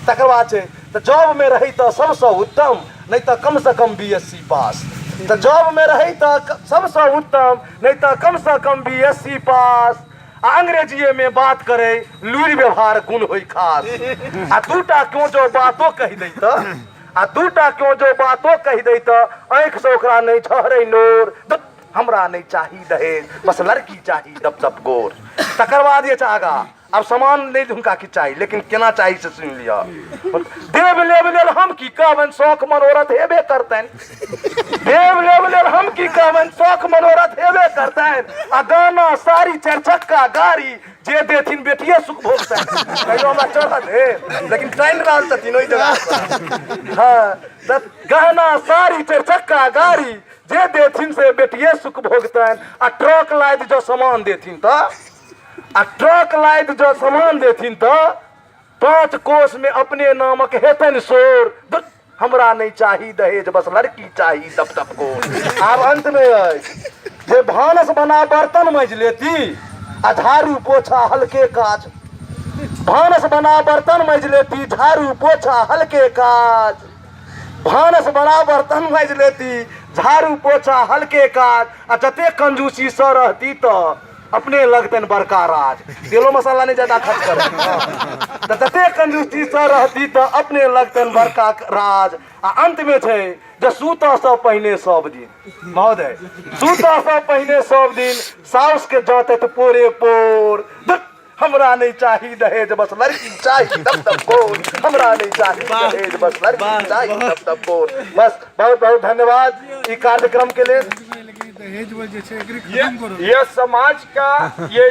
तकर बाद छै तऽ जॉब में रही तऽ सबसे उत्तम, नहीं तो कम से कम BSc पास। तो जॉब में रही तो सबसे उत्तम, नहीं तो कम से कम BSc पास। अंग्रेजीए में बात करे लूरि व्यवहार गुण होई खास। आ दूटा क्यों जो बातों कही दै तो, आ दूटा क्यों जो बातों कही दै तो आंख से ओकरा नहीं झरे नोर। हमरा नहीं चाहिए दहेज, बस लड़की चाहिए दप दप गोर। तकर बाद ये आगा अब सामान नहीं हुनका की चाहिए, लेकिन केना चाहिए से सुन लिया। देव लेब लेल हम की कहबन, शौक मनोरथ हेबे करतन। देव लेब लेल हम की कहबन, शौक मनोरथ हेबे करतन। आ गाना साड़ी चार चक्का गाड़ी जे देथिन बेटिए सुख भोगतन। कहियो हमरा चढ़ल है, लेकिन टाइम रहल छथिन ओई जगह। हाँ, गहना साड़ी चार चक्का गाड़ी जे देथिन से बेटिए सुख भोगतन। आ ट्रक लाद जो सामान देथिन तो, आ ट्रक लाद जो सामान देथिन तो 5 कोस में अपने नामक हेतन शोर। हमरा नहीं चाहिए दहेज, बस लड़की चाहिए दप दप को। आब अंत में जे भानस बना बर्तन मज लेती, आ झाड़ू पोछा हल्के काज। भानस बना बर्तन मज लेती, झाड़ू पोछा हल्के काज। भानस बना बर्तन मज लेती, झाड़ू पोछा हल्के काज। आ जते कंजूसी से रहती तो अपने लगतन बड़का राज। तेलो मसाला नहीं ज्यादा खर्च कर, जते कंजूसी से रहती तो अपने लगतन बड़का राज। आ अंत में छे जे सूता से पहले सब दिन महोदय, सूता से पहले सब दिन साउस के जाते तो पोरे पोर। हमरा नहीं चाहिए दहेज, बस लड़की चाहिए दप दप बोल। हमरा नहीं चाहिए दहेज, बस लड़की चाहिए दप दप बोल। बस बहुत बहुत धन्यवाद इस कार्यक्रम के लिए। ये समाज का ये